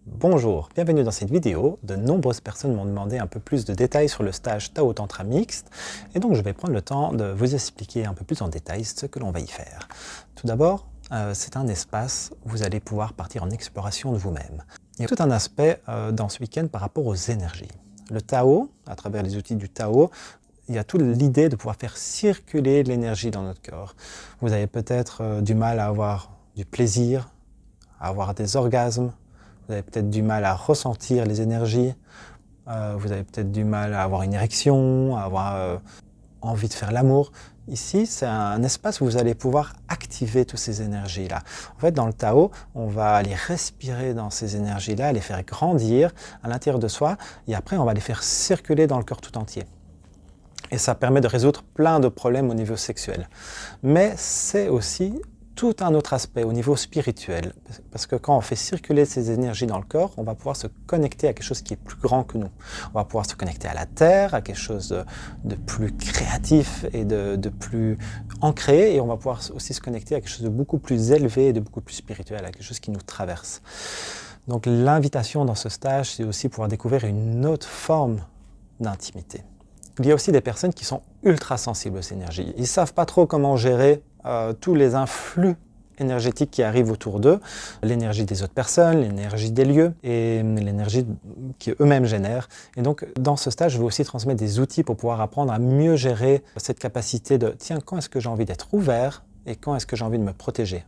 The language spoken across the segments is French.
Bonjour, bienvenue dans cette vidéo. De nombreuses personnes m'ont demandé un peu plus de détails sur le stage Tao Tantra Mixte et donc je vais prendre le temps de vous expliquer un peu plus en détail ce que l'on va y faire. Tout d'abord, c'est un espace où vous allez pouvoir partir en exploration de vous-même. Il y a tout un aspect dans ce week-end par rapport aux énergies. Le Tao, à travers les outils du Tao, il y a toute l'idée de pouvoir faire circuler l'énergie dans notre corps. Vous avez peut-être du mal à avoir du plaisir, à avoir des orgasmes. Vous avez peut-être du mal à ressentir les énergies, vous avez peut-être du mal à avoir une érection, à avoir envie de faire l'amour. Ici, c'est un espace où vous allez pouvoir activer toutes ces énergies-là. En fait, dans le Tao, on va aller respirer dans ces énergies-là, les faire grandir à l'intérieur de soi, et après, on va les faire circuler dans le corps tout entier. Et ça permet de résoudre plein de problèmes au niveau sexuel. Mais c'est aussi tout un autre aspect au niveau spirituel. Parce que quand on fait circuler ces énergies dans le corps, on va pouvoir se connecter à quelque chose qui est plus grand que nous. On va pouvoir se connecter à la terre, à quelque chose de plus créatif et de plus ancré. Et on va pouvoir aussi se connecter à quelque chose de beaucoup plus élevé et de beaucoup plus spirituel, à quelque chose qui nous traverse. Donc l'invitation dans ce stage, c'est aussi pouvoir découvrir une autre forme d'intimité. Il y a aussi des personnes qui sont ultra sensibles aux énergies. Ils ne savent pas trop comment gérer tous les influx énergétiques qui arrivent autour d'eux, l'énergie des autres personnes, l'énergie des lieux et l'énergie qu'eux-mêmes génèrent. Et donc, dans ce stage, je vais aussi transmettre des outils pour pouvoir apprendre à mieux gérer cette capacité de « tiens, quand est-ce que j'ai envie d'être ouvert et quand est-ce que j'ai envie de me protéger ?»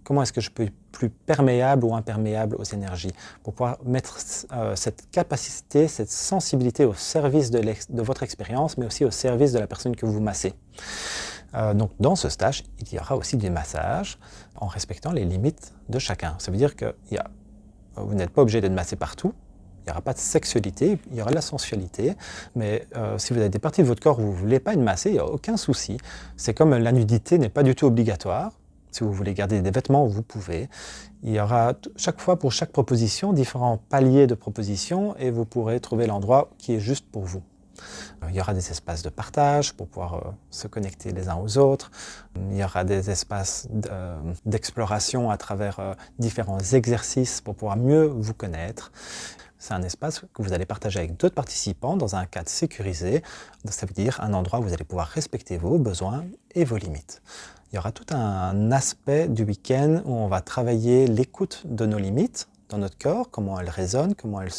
Comment est-ce que je peux être plus perméable ou imperméable aux énergies pour pouvoir mettre cette capacité, cette sensibilité au service de votre expérience, mais aussi au service de la personne que vous massez. Donc dans ce stage, il y aura aussi des massages en respectant les limites de chacun. Ça veut dire que vous n'êtes pas obligé de masser partout. Il n'y aura pas de sexualité, il y aura de la sensualité, mais si vous avez des parties de votre corps où vous ne voulez pas être massé, il n'y a aucun souci. C'est comme la nudité n'est pas du tout obligatoire. Si vous voulez garder des vêtements, vous pouvez. Il y aura chaque fois, pour chaque proposition, différents paliers de propositions et vous pourrez trouver l'endroit qui est juste pour vous. Il y aura des espaces de partage pour pouvoir se connecter les uns aux autres. Il y aura des espaces d'exploration à travers différents exercices pour pouvoir mieux vous connaître. C'est un espace que vous allez partager avec d'autres participants dans un cadre sécurisé. Ça veut dire un endroit où vous allez pouvoir respecter vos besoins et vos limites. Il y aura tout un aspect du week-end où on va travailler l'écoute de nos limites dans notre corps, comment elles résonnent, comment elles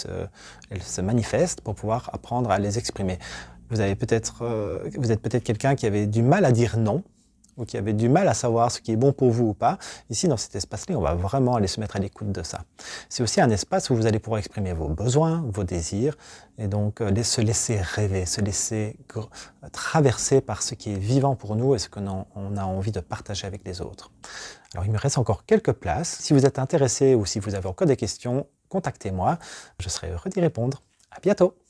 se manifestent pour pouvoir apprendre à les exprimer. Vous êtes peut-être quelqu'un qui avait du mal à dire non, ou qui avait du mal à savoir ce qui est bon pour vous ou pas. Ici, dans cet espace-là, on va vraiment aller se mettre à l'écoute de ça. C'est aussi un espace où vous allez pouvoir exprimer vos besoins, vos désirs, et donc se laisser rêver, se laisser traverser par ce qui est vivant pour nous et ce qu'on a envie de partager avec les autres. Alors, il me reste encore quelques places. Si vous êtes intéressé ou si vous avez encore des questions, contactez-moi. Je serai heureux d'y répondre. À bientôt!